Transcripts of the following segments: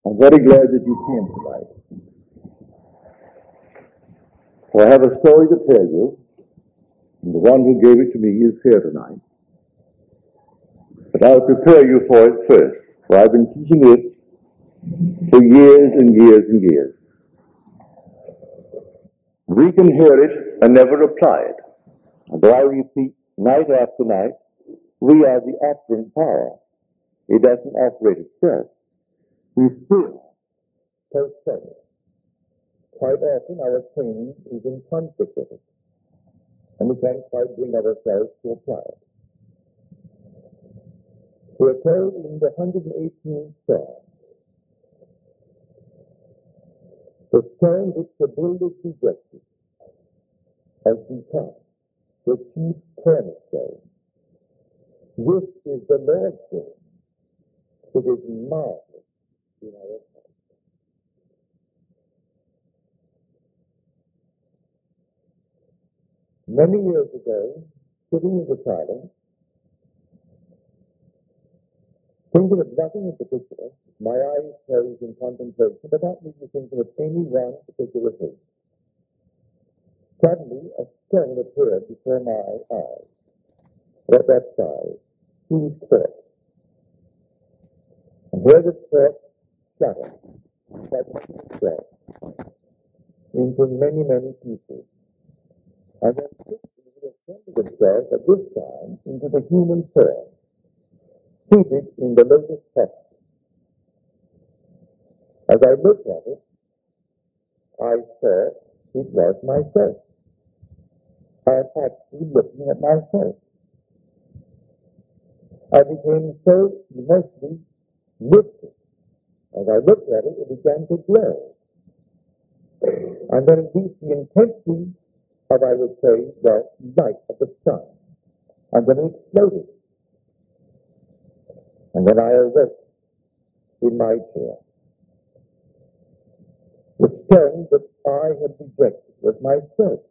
I'm very glad that you came tonight. For I have a story to tell you, and the one who gave it to me is here tonight. But I'll prepare you for it first, for I've been teaching it for years and years and years. We can hear it and never apply it. And though I repeat night after night, we are the operant power. It doesn't operate itself. We still possess it. Quite often our training is in conflict with it, and we can't quite bring ourselves to apply it. We are told in the 118th Psalm, the stone which the builders rejected has become the chief cornerstone. This is the Lord's doing. It is marvelous in our sight. Many years ago, sitting in the silence, thinking of nothing in particular, my eyes closed in contemplation, but not really thinking of any one particular thing. Suddenly, a stone appeared before my eyes. At that size, huge quartz. And where the quartz scattered, itself into many, many pieces. And then quickly it assembled itself at this time into the human form, seated in the lotus posture. As I looked at it, I saw it was myself. I am actually looking at myself. I became so emotionally lifted. As I looked at it, it began to glow. And then it reached the intensity of, I would say, the light of the sun. And then it exploded. And then I awoke in my chair. The stone that I had rejected was myself.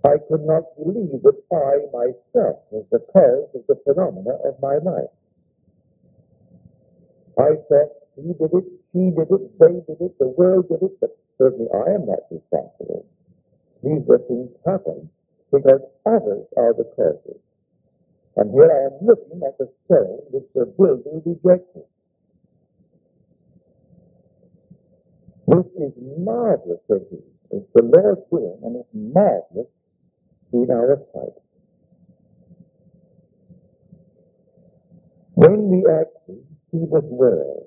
I could not believe that I myself was the cause of the phenomena of my life. I thought he did it, she did it, they did it, the world did it, but certainly I am not responsible. These things happen because others are the causes. And here I am looking at the stone which the builder rejected. This is marvelous, said he. It's the Lord's doing, and it's marvelous in our sight. When we actually see this world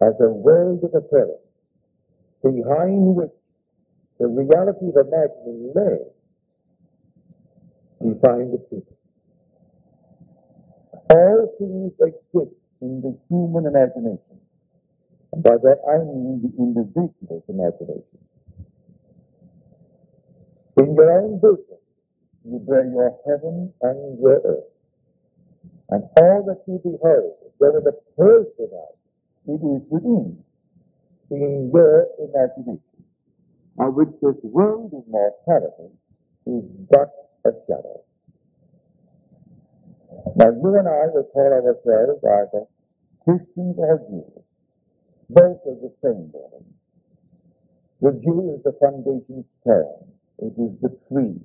as a world of appearance, behind which the reality of imagining lay, we find the truth. All things exist in the human imagination. And by that I mean the individual's imagination. In your own bosom, you bear your heaven and your earth. And all that you behold, whether the person out, it is within, in your imagination, of which this world of mortality is but a shadow. Now you and I will call ourselves either Christians or Jews. Both are the same building. The Jew is the foundation stone. It is the tree.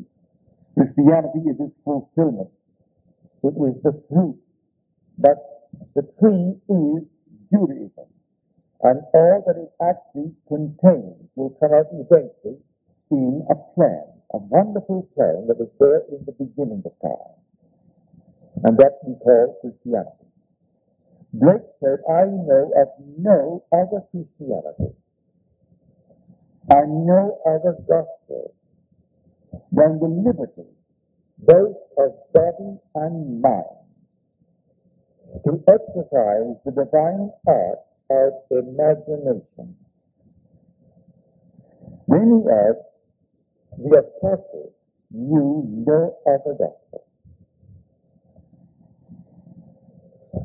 Christianity is its fulfillment. It is the fruit. But the tree is Judaism. And all that it actually contains will come out eventually in a plan, a wonderful plan that was there in the beginning of time. And that we call Christianity. Blake said, I know of no other Christianity and no other gospel than the liberty, both of body and mind, to exercise the divine art of imagination. Then he adds, the apostles knew no other gospel.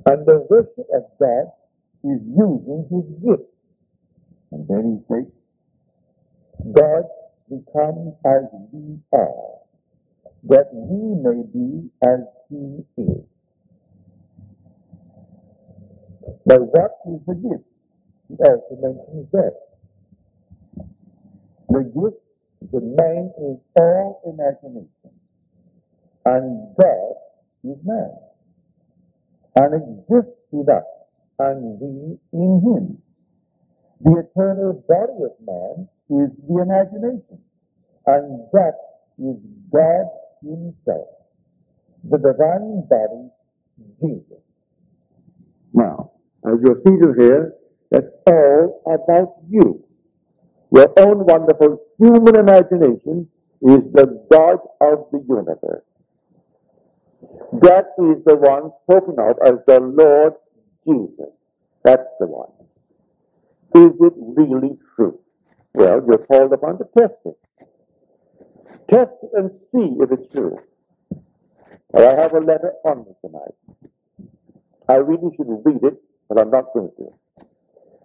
And the worship of God is using his gift. And then he says, God becomes as we are, that we may be as he is. But what is the gift? He also mentions that. The gift, the man is all imagination, and God is man, and exists in us, and we in him. The eternal body of man is the imagination, and that is God himself. The divine body, Jesus. Now, as you're seated here, that's all about you. Your own wonderful human imagination is the God of the universe. That is the one spoken of as the Lord Jesus. That's the one. Is it really true? Well, you're called upon to test it. Test it and see if it's true. Well, I have a letter on me tonight. I really should read it, but I'm not going to.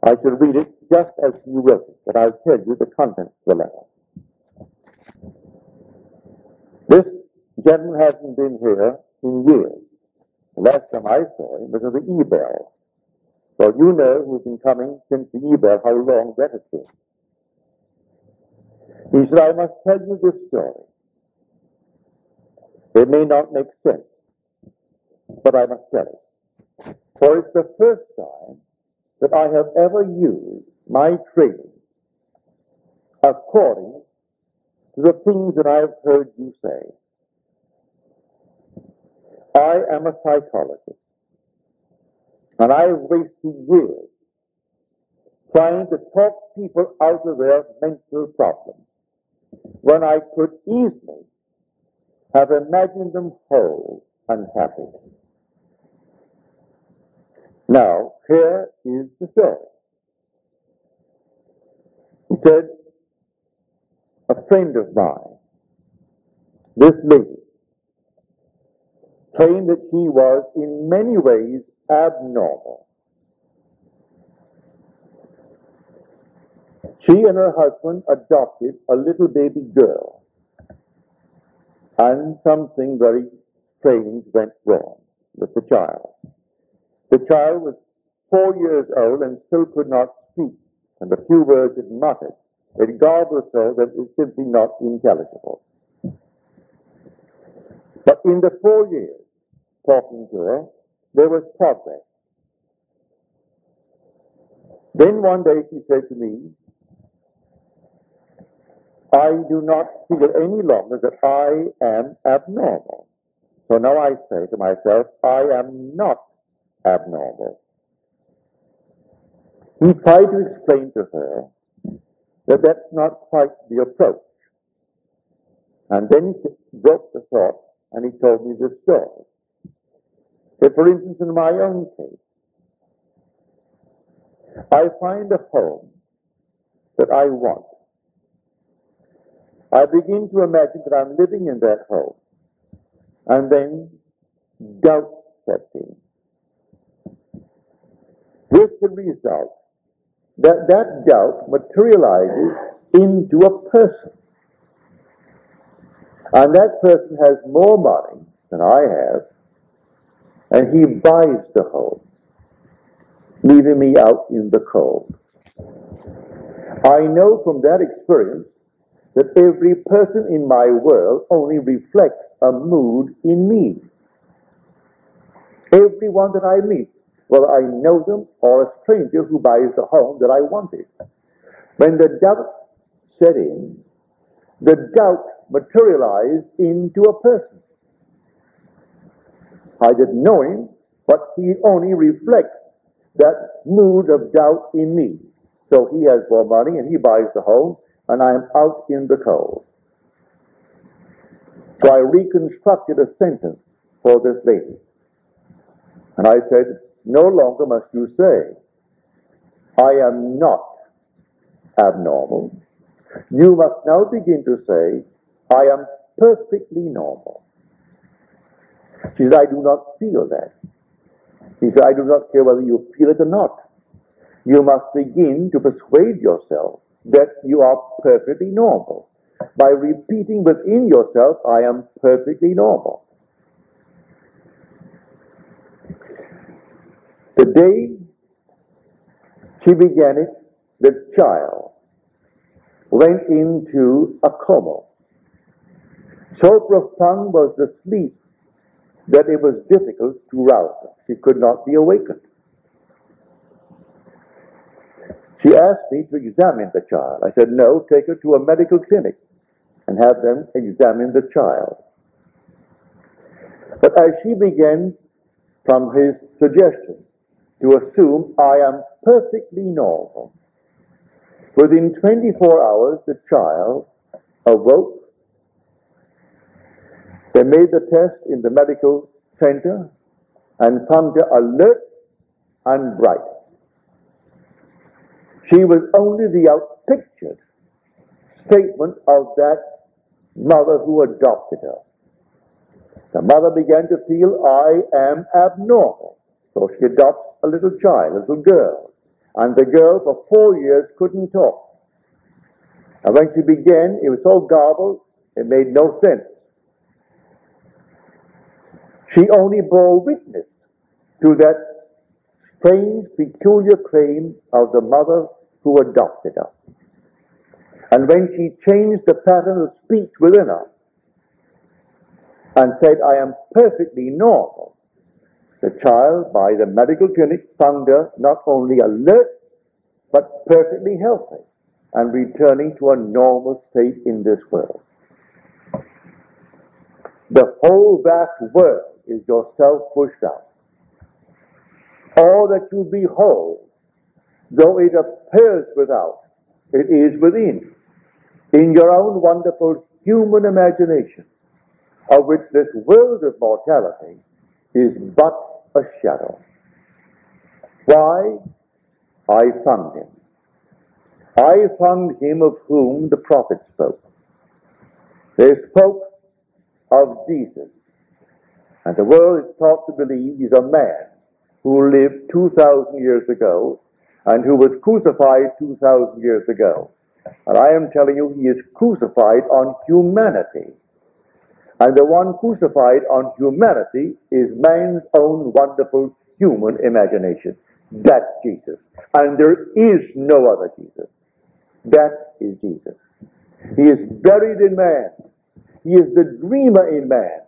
I should read it just as you wrote it, but I'll tell you the contents of the letter. This gentleman hasn't been here in years. The last time I saw him was at the Ebell. Well, you know who's been coming since the Ebell, how long that has been. He said, I must tell you this story. It may not make sense, but I must tell it. For it's the first time that I have ever used my training according to the things that I have heard you say. I am a psychologist, and I have wasted years trying to talk people out of their mental problems when I could easily have imagined them whole and happy. Now, here is the story. He said, a friend of mine, this lady, claimed that she was in many ways abnormal. She and her husband adopted a little baby girl, and something very strange went wrong with the child. The child was 4 years old and still could not speak, and the few words it muttered, it garbled so that it was simply not intelligible. But in the 4 years talking to her, there was progress. Then one day she said to me, I do not feel any longer that I am abnormal. So now I say to myself, I am not abnormal. He tried to explain to her that that's not quite the approach. And then he broke the thought and he told me this story. That, for instance, in my own case, I find a home that I want. I begin to imagine that I'm living in that home, and then doubt sets in. With the result that that doubt materializes into a person. And that person has more money than I have, and he buys the home, leaving me out in the cold. I know from that experience that every person in my world only reflects a mood in me. Everyone that I meet, whether I know them or a stranger who buys the home that I wanted. When the doubt set in, the doubt materialized into a person. I didn't know him, but he only reflects that mood of doubt in me. So he has more money and he buys the home, and I'm out in the cold. So I reconstructed a sentence for this lady. And I said, no longer must you say, I am not abnormal. You must now begin to say, I am perfectly normal. She said, I do not feel that. He said, I do not care whether you feel it or not. You must begin to persuade yourself that you are perfectly normal by repeating within yourself, I am perfectly normal. The day She began it. The child went into a coma. So profound was the sleep that it was difficult to rouse her. She could not be awakened. She asked me to examine the child. I said, no, take her to a medical clinic and have them examine the child. But as she began, from his suggestion, to assume I am perfectly normal, within 24 hours the child awoke. They made the test in the medical center and found her alert and bright. She was only the outpictured statement of that mother who adopted her. The mother began to feel, I am abnormal. So she adopts a little child, a little girl. And the girl for 4 years couldn't talk. And when she began, it was so garbled, it made no sense. She only bore witness to that strange, peculiar claim of the mother who adopted her. And when she changed the pattern of speech within her and said, I am perfectly normal, the child, by the medical clinic, found her not only alert, but perfectly healthy and returning to a normal state in this world. The whole vast world is yourself pushed out. All that you behold, though it appears without, it is within, in your own wonderful human imagination, of which this world of mortality is but a shadow. Why? I found him. I found him of whom the prophets spoke. They spoke of Jesus. And the world is taught to believe he's a man who lived 2,000 years ago and who was crucified 2,000 years ago. And I am telling you, he is crucified on humanity. And the one crucified on humanity is man's own wonderful human imagination. That's Jesus. And there is no other Jesus. That is Jesus. He is buried in man. He is the dreamer in man.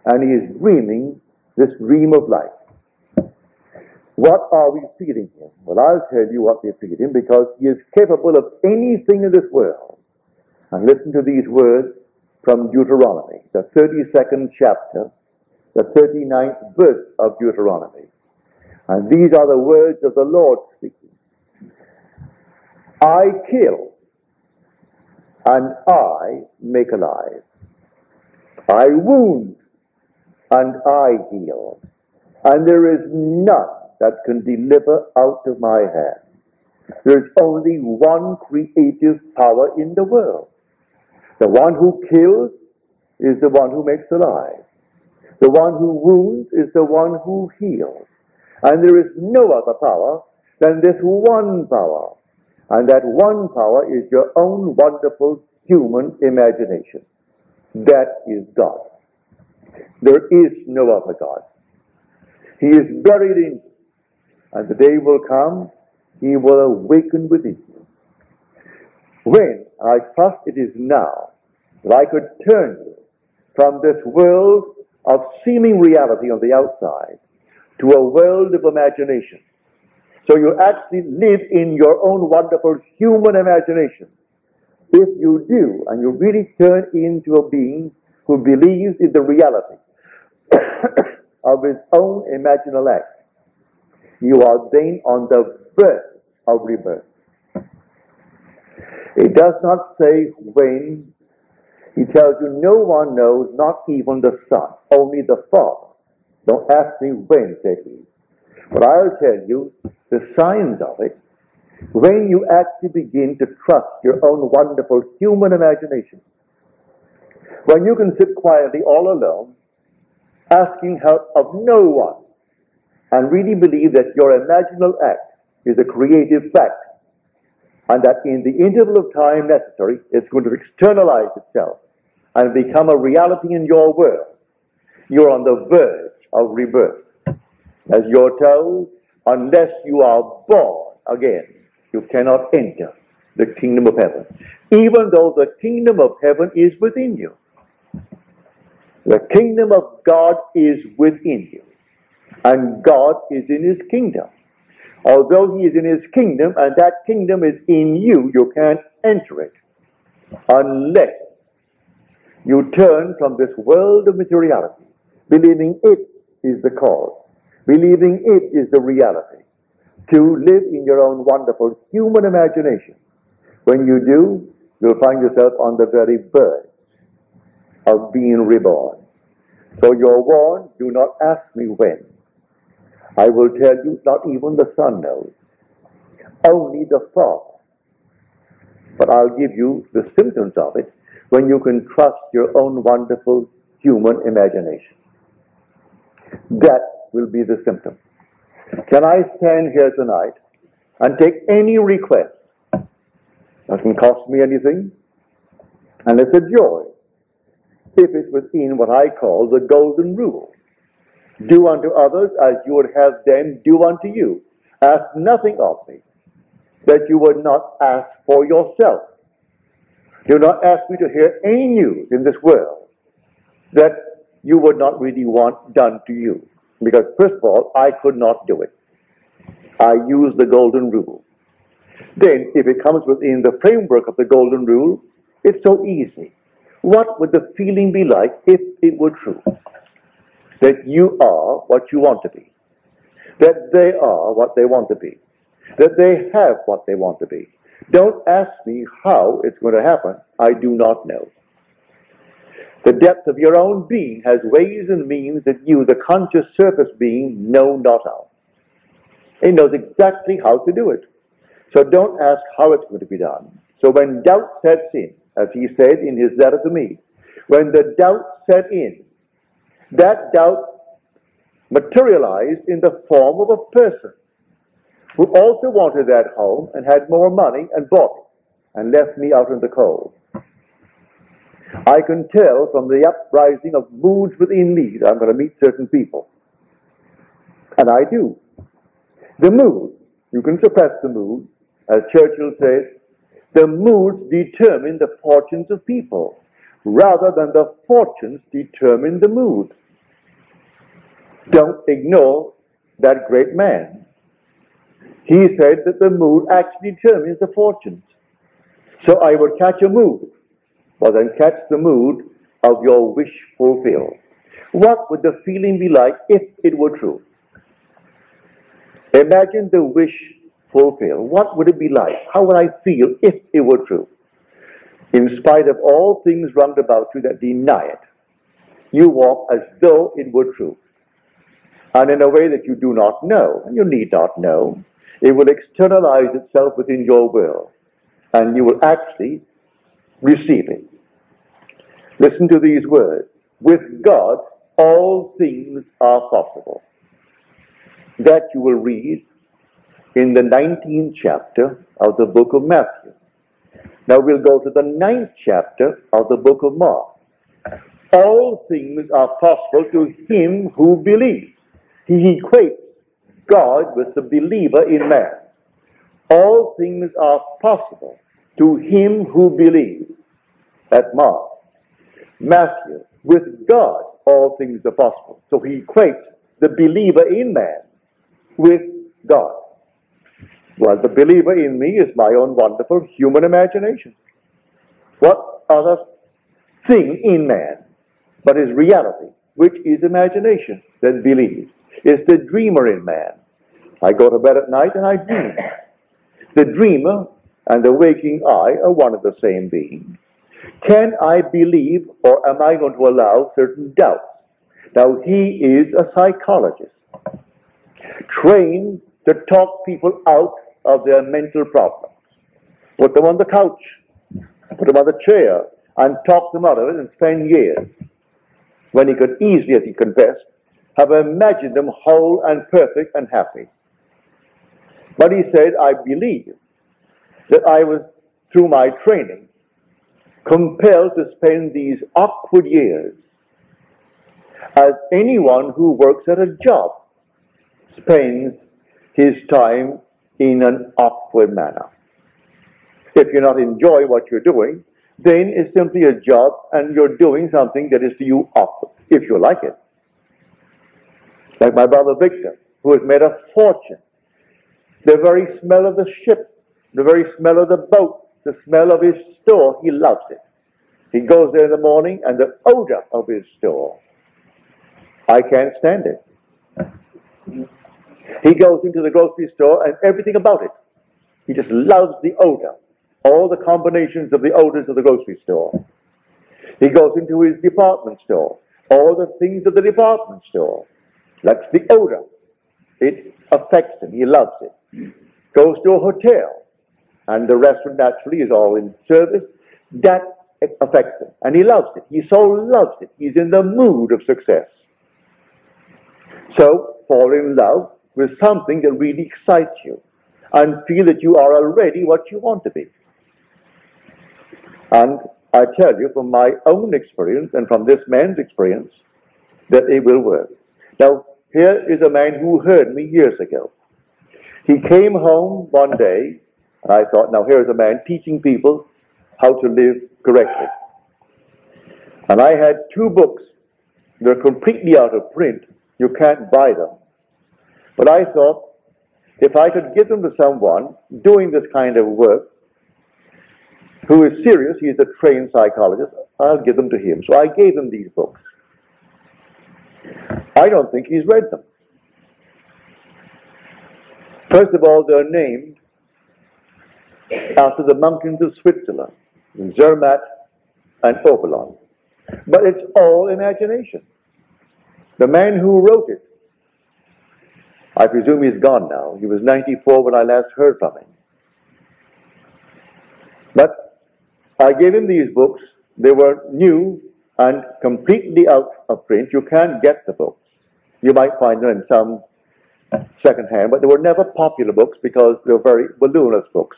And he is dreaming this dream of life. What are we feeding him? Well, I'll tell you what we feed him, because he is capable of anything in this world. And listen to these words from Deuteronomy, the 32nd chapter, the 39th verse of Deuteronomy. And these are the words of the Lord speaking. I kill, and I make alive. I wound, and I heal. And there is none that can deliver out of my hand. There is only one creative power in the world. The one who kills is the one who makes alive. The one who wounds is the one who heals. And there is no other power than this one power. And that one power is your own wonderful human imagination. That is God. There is no other God. He is buried in you. And the day will come, he will awaken within you. When, I trust it is now, that I could turn you from this world of seeming reality on the outside to a world of imagination. So you actually live in your own wonderful human imagination. If you do, and you really turn into a being who believes in the reality of his own imaginal act, you are then on the verge of rebirth. It does not say when. He tells you no one knows, not even the Son, only the Father. Don't ask me when, said he. But I'll tell you the signs of it when you actually begin to trust your own wonderful human imagination. When you can sit quietly all alone, asking help of no one, and really believe that your imaginal act is a creative fact, and that in the interval of time necessary, it's going to externalize itself and become a reality in your world. You're on the verge of rebirth. As you're told, unless you are born again, you cannot enter the kingdom of heaven, even though the kingdom of heaven is within you. The kingdom of God is within you, and God is in his kingdom. Although he is in his kingdom, and that kingdom is in you, you can't enter it unless you turn from this world of materiality, believing it is the cause, believing it is the reality, to live in your own wonderful human imagination. When you do, you'll find yourself on the very verge of being reborn. So you're warned, do not ask me when. I will tell you, not even the Son knows, only the Father. But I'll give you the symptoms of it when you can trust your own wonderful human imagination. That will be the symptom. Can I stand here tonight and take any request? Doesn't cost me anything, and it's a joy if it's within what I call the golden rule. Do unto others as you would have them do unto you. Ask nothing of me that you would not ask for yourself. Do not ask me to hear any news in this world that you would not really want done to you. Because first of all, I could not do it. I use the golden rule. Then, if it comes within the framework of the golden rule, it's so easy. What would the feeling be like if it were true? That you are what you want to be. That they are what they want to be. That they have what they want to be. Don't ask me how it's going to happen. I do not know. The depth of your own being has ways and means that you, the conscious surface being, know not of. It knows exactly how to do it. So don't ask how it's going to be done. So when doubt sets in, as he said in his letter to me, when the doubt set in, that doubt materialized in the form of a person who also wanted that home and had more money and bought it and left me out in the cold. I can tell from the uprising of moods within me that I'm going to meet certain people. And I do. The mood, you can suppress the mood. As Churchill says, the moods determine the fortunes of people, rather than the fortunes determine the mood. Don't ignore that great man. He said that the mood actually determines the fortunes. So I would catch a mood, well then catch the mood of your wish fulfilled. What would the feeling be like if it were true? Imagine the wish fulfilled. What would it be like? How would I feel if it were true? In spite of all things round about you that deny it, you walk as though it were true. And in a way that you do not know, and you need not know, it will externalize itself within your will, and you will actually receive it. Listen to these words. With God, all things are possible. That you will read in the 19th chapter of the book of Matthew. Now we'll go to the 9th chapter of the book of Mark. All things are possible to him who believes. He equates God with the believer in man. All things are possible to him who believes. At Mark. Matthew, with God, all things are possible. So he equates the believer in man with God. Well, the believer in me is my own wonderful human imagination. What other thing in man but his reality, which is imagination, that believes? Is the dreamer in man. I go to bed at night and I dream. The dreamer and the waking I are one of the same being. Can I believe, or am I going to allow certain doubts? Now, he is a psychologist, trained to talk people out of their mental problems. Put them on the couch, put them on the chair, and talk them out of it and spend years, when he could easily, as he confessed, have imagined them whole and perfect and happy. But he said, I believe that I was, through my training, compelled to spend these awkward years as anyone who works at a job spends his time in an awkward manner. If you're not enjoying what you're doing, then it's simply a job and you're doing something that is to you awkward, if you like it. Like my brother Victor, who has made a fortune. The very smell of the ship, the very smell of the boat, the smell of his store, he loves it. He goes there in the morning and the odor of his store, I can't stand it. He goes into the grocery store and everything about it. He just loves the odor, all the combinations of the odors of the grocery store. He goes into his department store, all the things of the department store. That's the odor. It affects him. He loves it. Goes to a hotel, and the restaurant naturally is all in service. That affects him, and he loves it. He so loves it. He's in the mood of success. So, fall in love with something that really excites you, and feel that you are already what you want to be. And I tell you from my own experience, and from this man's experience, that it will work. Now, here is a man who heard me years ago. He came home one day, and I thought, now here's a man teaching people how to live correctly. And I had 2 books. They're completely out of print. You can't buy them. But I thought, if I could give them to someone doing this kind of work, who is serious, he's a trained psychologist, I'll give them to him. So I gave him these books. I don't think he's read them. First of all, they're named after the mountains of Switzerland, Zermatt and Oberland. But it's all imagination. The man who wrote it, I presume he's gone now. He was 94 when I last heard from him. But I gave him these books. They were new and completely out of print. You can't get the books. You might find them in some second-hand, but they were never popular books because they were very voluminous books.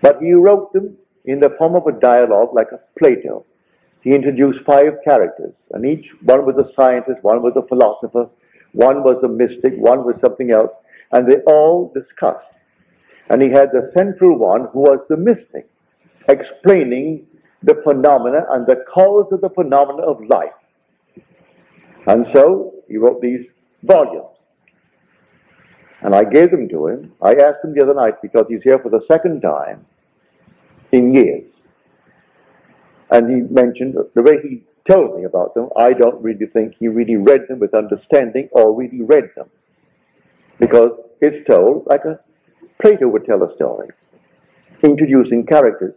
But he wrote them in the form of a dialogue like a Plato. He introduced 5 characters, and each one was a scientist, one was a philosopher, one was a mystic, one was something else, and they all discussed. And he had the central one who was the mystic, explaining the phenomena and the cause of the phenomena of life. And so he wrote these volumes. And I gave them to him. I asked him the other night, because he's here for the second time in years. And he mentioned the way he told me about them, I don't really think he really read them with understanding or really read them. Because it's told like a Plato would tell a story, introducing characters.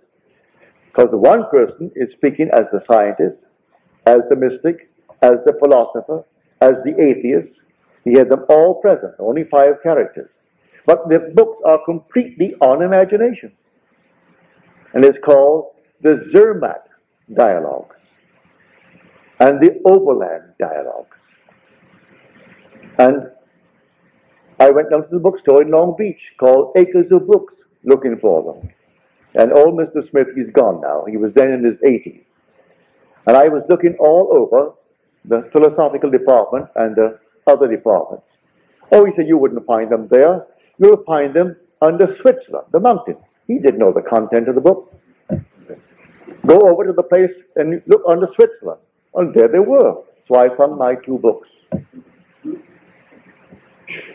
Because the one person is speaking as the scientist, as the mystic, as the philosopher, as the atheist. He had them all present, only 5 characters. But the books are completely on imagination. And it's called the Zermatt Dialogues and the Oberland Dialogues. And I went down to the bookstore in Long Beach called Acres of Books looking for them. And old Mr. Smith, he's gone now. He was then in his 80s. And I was looking all over the philosophical department and the other departments. Oh, he said, you wouldn't find them there. You'll find them under Switzerland, the mountain. He didn't know the content of the book. Go over to the place and look under Switzerland. And there they were. So I found my 2 books.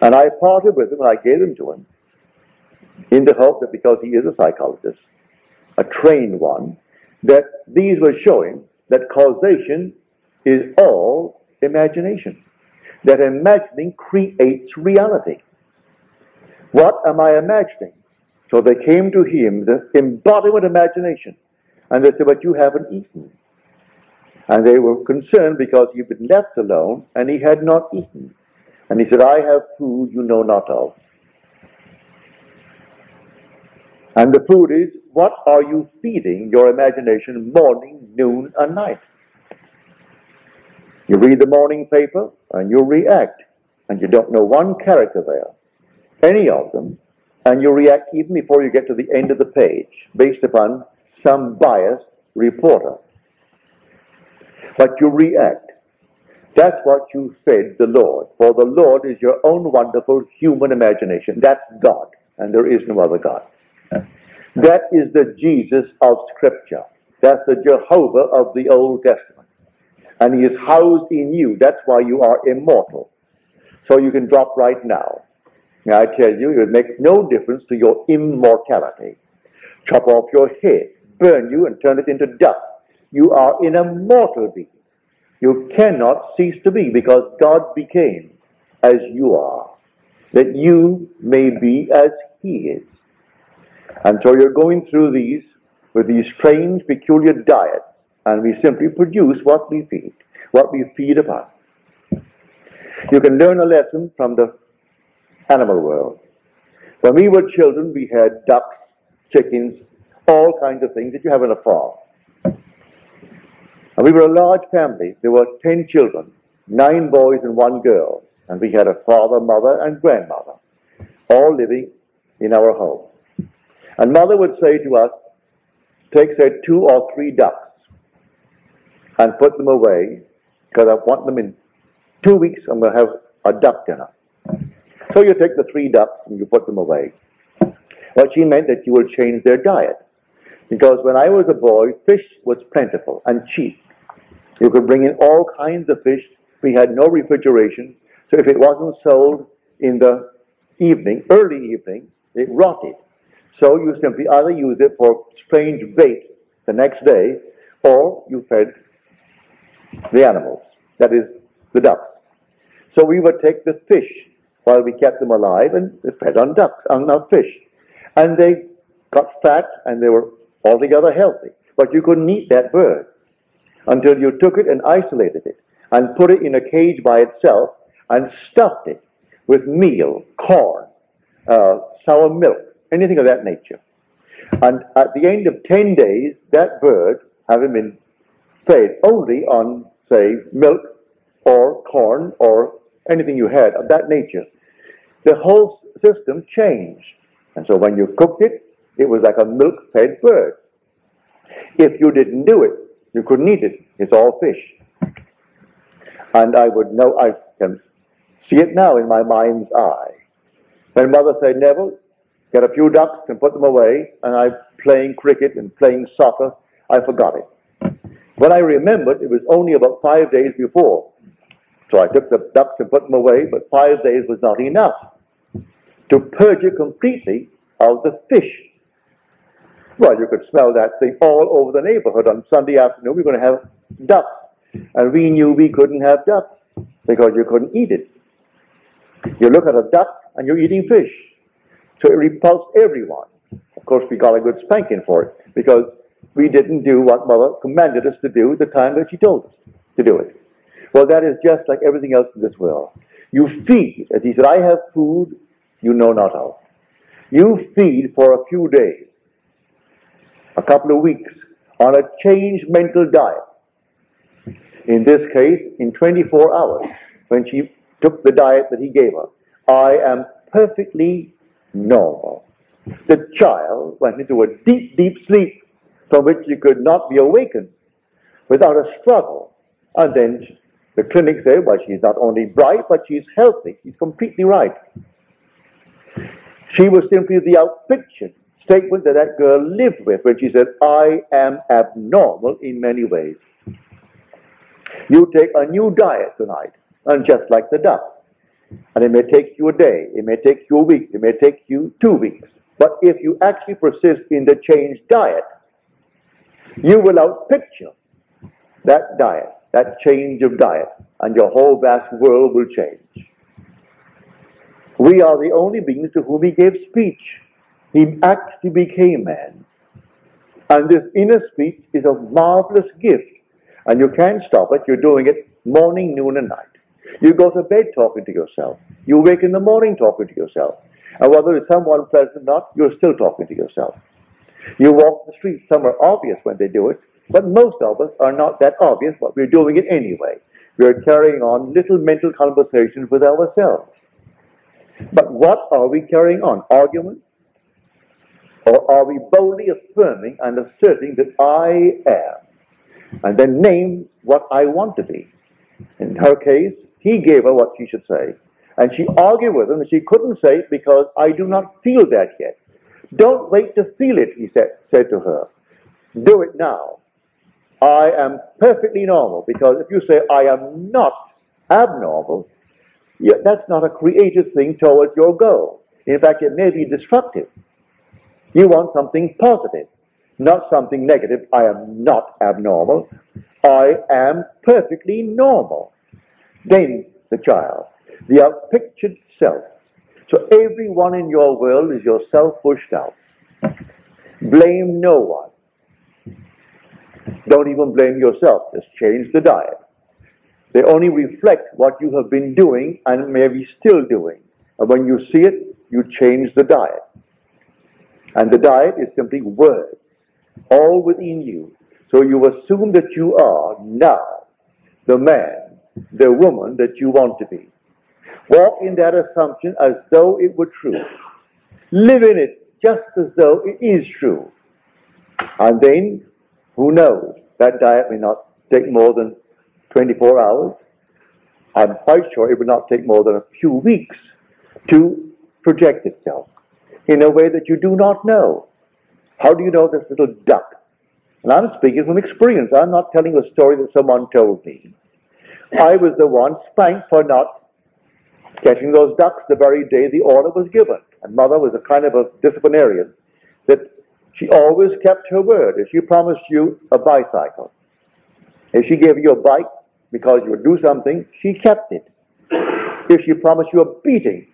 And I parted with him and I gave them to him in the hope that because he is a psychologist, a trained one, that these were showing that causation is all imagination. That imagining creates reality. What am I imagining? So they came to him, the embodiment of imagination. And they said, but you haven't eaten. And they were concerned because he'd been left alone and he had not eaten. And he said, I have food you know not of. And the food is, what are you feeding your imagination morning, noon, and night? You read the morning paper and you react. And you don't know one character there, any of them, and you react even before you get to the end of the page, based upon some biased reporter. But you react. That's what you fed the Lord. For the Lord is your own wonderful human imagination. That's God. and there is no other God. That is the Jesus of Scripture. That's the Jehovah of the Old Testament. And he is housed in you. That's why you are immortal. So you can drop right now. Now I tell you, it would make no difference to your immortality. Chop off your head, burn you, and turn it into dust. You are an immortal being. You cannot cease to be, because God became as you are, that you may be as he is. And so you're going through these with these strange, peculiar diets, and we simply produce what we feed upon. You can learn a lesson from the animal world. When we were children, we had ducks, chickens, all kinds of things that you have in a farm. And we were a large family. There were 10 children, 9 boys and 1 girl. And we had a father, mother, and grandmother, all living in our home. And mother would say to us, take, say, 2 or 3 ducks and put them away, because I want them in 2 weeks. I'm going to have a duck dinner. So you take the 3 ducks and you put them away. Well, she meant that you will change their diet. Because when I was a boy, fish was plentiful and cheap. You could bring in all kinds of fish. We had no refrigeration. So if it wasn't sold in the evening, early evening, it rotted. So you simply either use it for strange bait the next day, or you fed the animals, that is, the ducks. So we would take the fish while we kept them alive and fed on ducks, on fish. And they got fat and they were altogether healthy. But you couldn't eat that bird until you took it and isolated it and put it in a cage by itself and stuffed it with meal, corn, sour milk, anything of that nature. And at the end of 10 days, that bird, having been fed only on, say, milk or corn or anything you had of that nature, the whole system changed. And so when you cooked it, it was like a milk-fed bird. If you didn't do it, you couldn't eat it. It's all fish. And I would know, I can see it now in my mind's eye. When mother said, Neville, get a few ducks and put them away, and I'm playing cricket and playing soccer, I forgot it. When I remembered, it was only about 5 days before. So I took the ducks and put them away, but 5 days was not enough to purge it completely of the fish. Well, you could smell that thing all over the neighborhood. On Sunday afternoon, we were going to have ducks. And we knew we couldn't have ducks because you couldn't eat it. You look at a duck and you're eating fish. So it repulsed everyone. Of course, we got a good spanking for it because we didn't do what Mother commanded us to do at the time that she told us to do it. Well, that is just like everything else in this world. You feed, as he said, I have food you know not of. You feed for a few days, a couple of weeks, on a changed mental diet. In this case, in 24 hours, when she took the diet that he gave her, I am perfectly normal. The child went into a deep, deep sleep from which she could not be awakened without a struggle. And then the clinic said, well, she's not only bright, but she's healthy. She's completely right. She was simply the outfiction statement that that girl lived with when she said, I am abnormal in many ways. You take a new diet tonight, and just like the duck. And it may take you a day, it may take you a week, it may take you 2 weeks. But if you actually persist in the changed diet, you will outpicture that diet, that change of diet, and your whole vast world will change. We are the only beings to whom he gave speech. He actually became man. And this inner speech is a marvelous gift. And you can't stop it. You're doing it morning, noon, and night. You go to bed talking to yourself. You wake in the morning talking to yourself. And whether it's someone present or not, you're still talking to yourself. You walk the street. Some are obvious when they do it, but most of us are not that obvious, but we're doing it anyway. We're carrying on little mental conversations with ourselves. But what are we carrying on? Arguments? Or are we boldly affirming and asserting that I am? And then name what I want to be. In her case, he gave her what she should say. And she argued with him, and she couldn't say it because I do not feel that yet. Don't wait to feel it, he said to her. Do it now. I am perfectly normal, because if you say I am not abnormal, that's not a creative thing towards your goal. In fact, it may be destructive. You want something positive, not something negative. I am not abnormal. I am perfectly normal. Then the child, the outpictured self. So everyone in your world is yourself pushed out. Blame no one. Don't even blame yourself. Just change the diet. They only reflect what you have been doing and maybe still doing. And when you see it, you change the diet. And the diet is simply words, all within you. So you assume that you are now the man, the woman that you want to be. Walk in that assumption as though it were true. Live in it just as though it is true. And then, who knows, that diet may not take more than 24 hours. I'm quite sure it would not take more than a few weeks to project itself in a way that you do not know. How do you know this little duck? And I'm speaking from experience. I'm not telling a story that someone told me. I was the one spanked for not catching those ducks the very day the order was given. And Mother was a kind of a disciplinarian that she always kept her word. If she promised you a bicycle, if she gave you a bike because you would do something, she kept it. If she promised you a beating,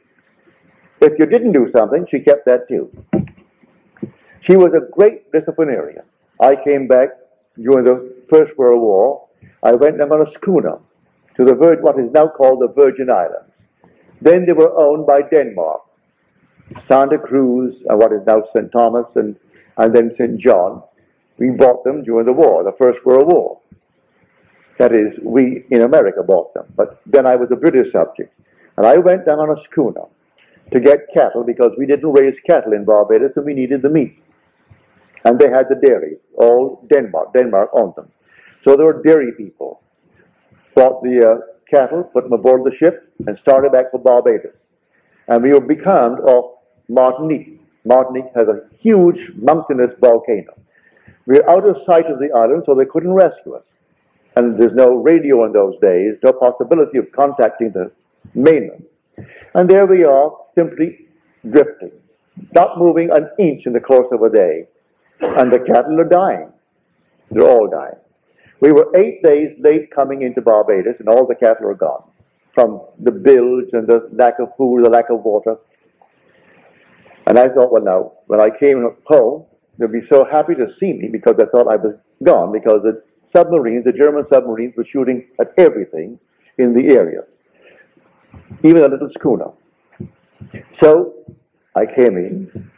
if you didn't do something, she kept that too. She was a great disciplinarian. I came back during the First World War. I went on a schooner to what is now called the Virgin Islands. Then they were owned by Denmark. Santa Cruz, and what is now St. Thomas, and then St. John. We bought them during the war, the First World War. That is, we in America bought them. But then I was a British subject. And I went down on a schooner to get cattle because we didn't raise cattle in Barbados and we needed the meat. And they had the dairy, all Denmark. Denmark owned them. So there were dairy people. Bought the cattle, put them aboard the ship, and started back for Barbados. And we were becalmed off Martinique. Martinique has a huge mountainous volcano. We were out of sight of the island, so they couldn't rescue us. And there's no radio in those days, no possibility of contacting the mainland. And there we are, simply drifting, not moving an inch in the course of a day. And the cattle are dying. They're all dying. We were 8 days late coming into Barbados, and all the cattle are gone. From the bilge and the lack of food, the lack of water. And I thought, well, now, when I came home, they'd be so happy to see me because I thought I was gone, because the submarines, the German submarines, were shooting at everything in the area, even a little schooner. So I came in,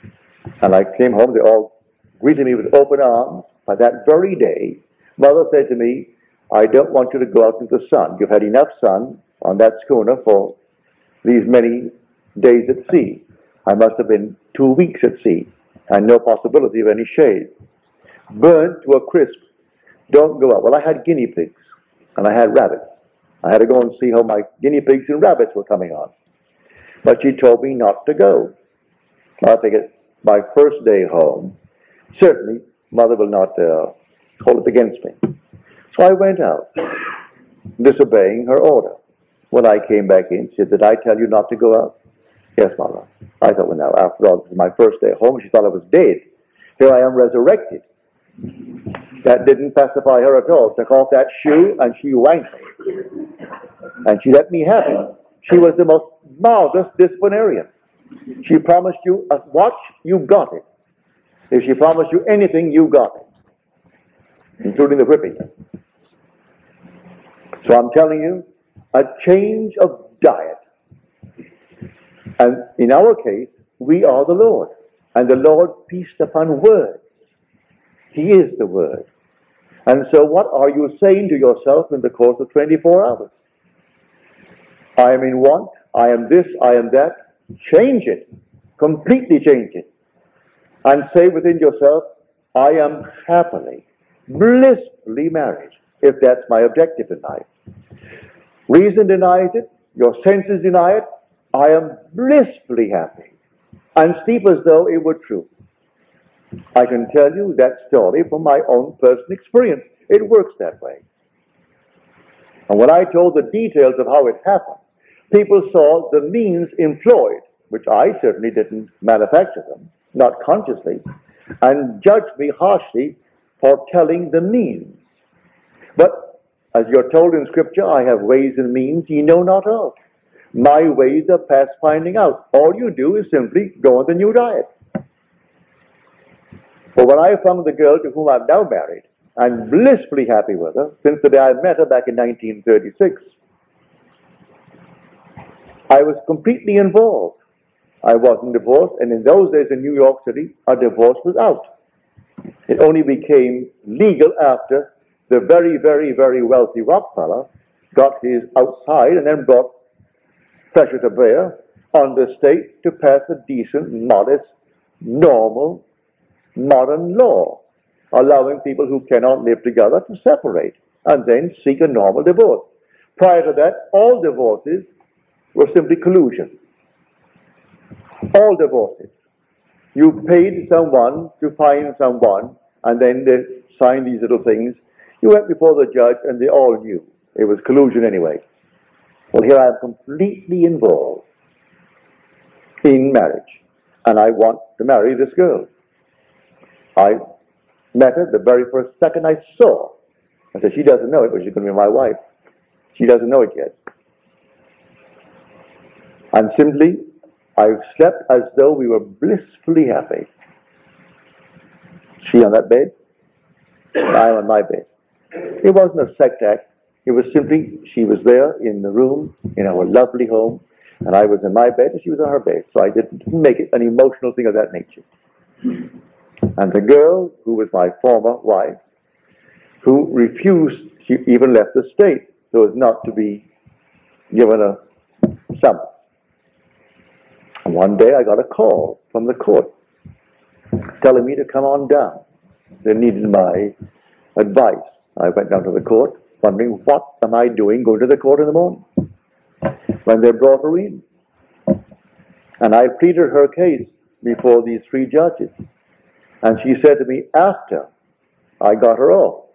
and I came home. They all greeted me with open arms. By that very day, Mother said to me, I don't want you to go out into the sun. You've had enough sun on that schooner for these many days at sea. I must have been 2 weeks at sea, and no possibility of any shade. Burnt to a crisp. Don't go out. Well, I had guinea pigs, and I had rabbits. I had to go and see how my guinea pigs and rabbits were coming on. But she told me not to go. I figured my first day home, certainly Mother will not hold it against me. So I went out, disobeying her order. When I came back in, she said, did I tell you not to go out? Yes, Mother. I thought, well, now, after all, this is my first day home. She thought I was dead. Here I am resurrected. That didn't pacify her at all. Took off that shoe, and she wanked me. And she let me have it. She was the most marvelous disciplinarian. She promised you a watch, you got it. If she promised you anything, you got it, including the whipping. So I'm telling you, a change of diet. And in our case, we are the Lord. And the Lord feasts upon words. He is the Word. And so what are you saying to yourself in the course of 24 hours? I am in want, I am this, I am that. Change it. Completely change it. And say within yourself, I am happily, blissfully married, if that's my objective in life. Reason denies it, your senses deny it, I am blissfully happy and sleep as though it were true. I can tell you that story from my own personal experience. It works that way. And when I told the details of how it happened, people saw the means employed, which I certainly didn't manufacture them, not consciously, and judged me harshly for telling the means. But, as you're told in Scripture, I have ways and means ye know not of. My ways are past finding out. All you do is simply go on the new diet. But when I found the girl to whom I'm now married, I'm blissfully happy with her since the day I met her back in 1936. I was completely involved. I wasn't divorced, and in those days in New York City, a divorce was out. It only became legal after the very, very, very wealthy Rockefeller got his outside and then brought pressure to bear on the state to pass a decent, modest, normal, modern law, allowing people who cannot live together to separate and then seek a normal divorce. Prior to that, all divorces were simply collusion. All divorces. You paid someone to find someone, and then they signed these little things. You went before the judge, and they all knew. It was collusion anyway. Well, here I am completely involved in marriage, and I want to marry this girl. I met her the very first second I saw her. I said, she doesn't know it, but she's going to be my wife. She doesn't know it yet. And simply, I slept as though we were blissfully happy. She on that bed, I on my bed. It wasn't a sex act. It was simply, she was there in the room, in our lovely home, and I was in my bed and she was on her bed. So I didn't make it an emotional thing of that nature. And the girl, who was my former wife, who refused, she even left the state so as not to be given a summons. And one day I got a call from the court telling me to come on down. They needed my advice. I went down to the court wondering, what am I doing going to the court in the morning? When they brought her in. And I pleaded her case before these three judges. And she said to me, after I got her off,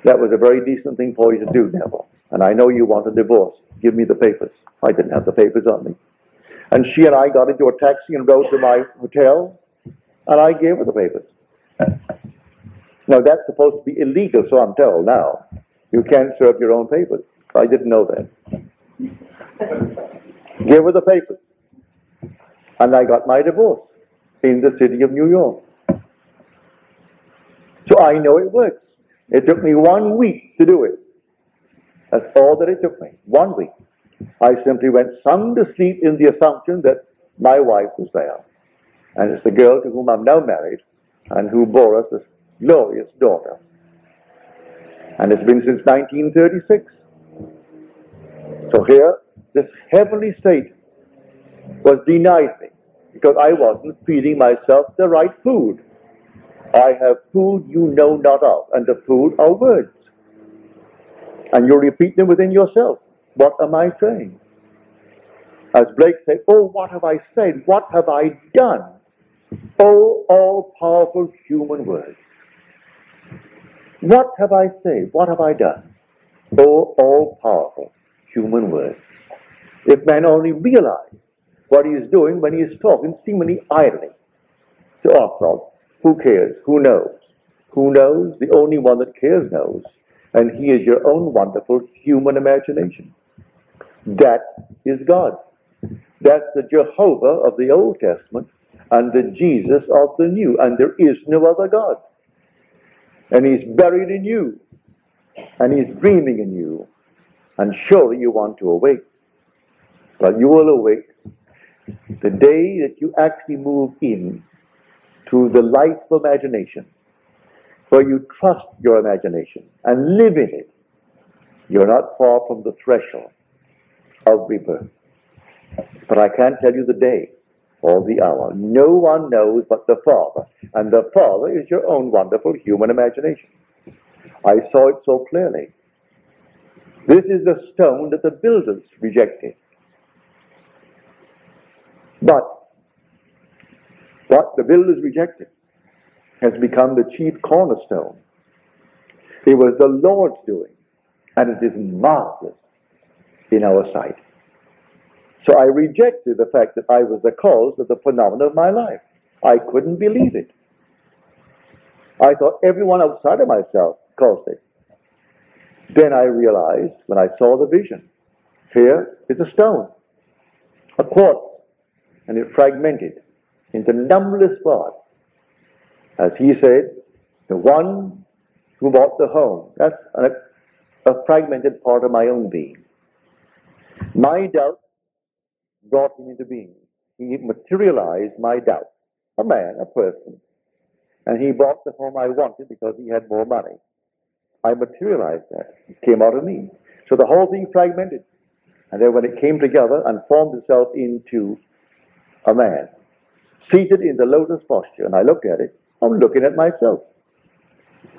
that was a very decent thing for you to do, Neville. And I know you want a divorce. Give me the papers. I didn't have the papers on me. And she and I got into a taxi and rode to my hotel, and I gave her the papers. Now, that's supposed to be illegal, so I'm told now. You can't serve your own papers. I didn't know that. Gave her the papers. And I got my divorce in the city of New York. So I know it works. It took me 1 week to do it. That's all that it took me. 1 week. I simply went sound asleep in the assumption that my wife was there. And it's the girl to whom I'm now married and who bore us this glorious daughter. And it's been since 1936. So here, this heavenly state was denied me because I wasn't feeding myself the right food. I have food you know not of, and the food are words. And you repeat them within yourself. What am I saying? As Blake said, oh, what have I said? What have I done? Oh, all-powerful human words. What have I said? What have I done? Oh, all-powerful human words. If man only realized what he is doing when he is talking seemingly idly. So after all, who cares? Who knows? Who knows? The only one that cares knows. And he is your own wonderful human imagination. That is God. That's the Jehovah of the Old Testament and the Jesus of the New. And there is no other God. And he's buried in you. And he's dreaming in you. And surely you want to awake. But you will awake the day that you actually move in to the life of imagination, where you trust your imagination and live in it. You're not far from the threshold of rebirth. But I can't tell you the day or the hour. No one knows but the Father. And the Father is your own wonderful human imagination. I saw it so clearly. This is the stone that the builders rejected. But what the builders rejected has become the chief cornerstone. It was the Lord's doing, and it is marvelous in our sight. So I rejected the fact that I was the cause of the phenomena of my life. I couldn't believe it. I thought everyone outside of myself caused it. Then I realized, when I saw the vision, here is a stone, a quartz, and it fragmented into numberless parts. As he said, the one who bought the home, that's a fragmented part of my own being. My doubt brought him into being. He materialized my doubt. A man, a person. And he bought the home I wanted because he had more money. I materialized that. It came out of me. So the whole thing fragmented. And then when it came together and formed itself into a man, seated in the lotus posture, and I looked at it, I'm looking at myself.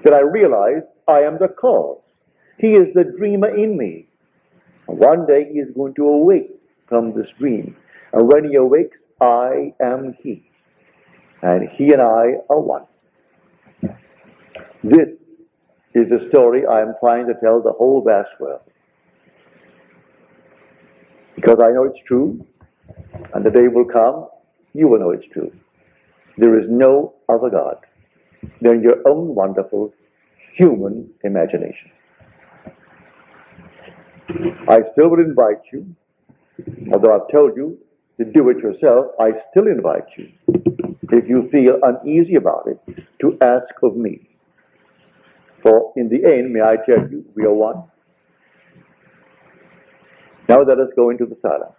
Then I realized I am the cause. He is the dreamer in me. And one day he is going to awake from this dream. And when he awakes, I am he. And he and I are one. This is the story I am trying to tell the whole vast world. Because I know it's true, and the day will come, you will know it's true. There is no other God than your own wonderful human imagination. I still would invite you, although I've told you to do it yourself, I still invite you, if you feel uneasy about it, to ask of me. For in the end, may I tell you, we are one. Now let us go into the silence.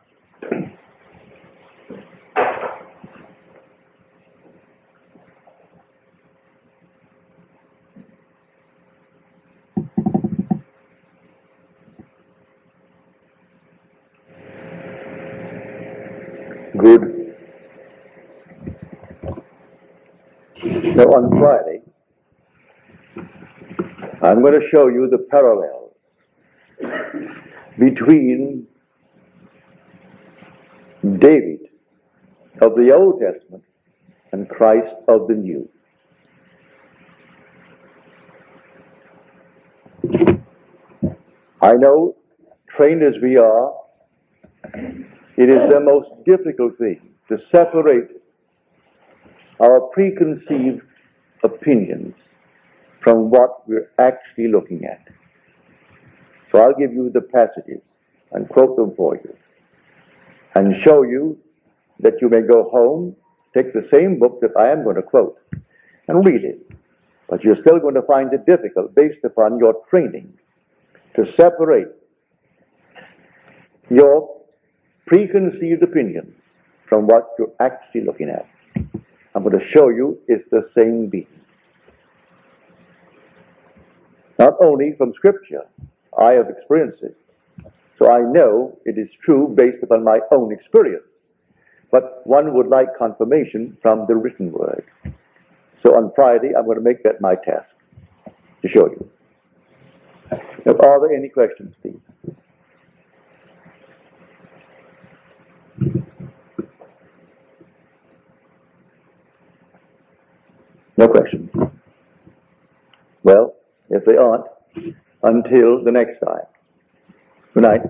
Good. Now on Friday, I'm going to show you the parallels between David of the Old Testament and Christ of the New. I know, trained as we are, it is the most difficult thing to separate our preconceived opinions from what we're actually looking at. So I'll give you the passages and quote them for you and show you that you may go home, take the same book that I am going to quote and read it. But you're still going to find it difficult based upon your training to separate your preconceived opinions from what you're actually looking at. I'm going to show you it's the same being. Not only from Scripture, I have experienced it. So I know it is true based upon my own experience. But one would like confirmation from the written word. So on Friday, I'm going to make that my task to show you. Now, are there any questions, please? No questions. Well, if they aren't, until the next time. Good night.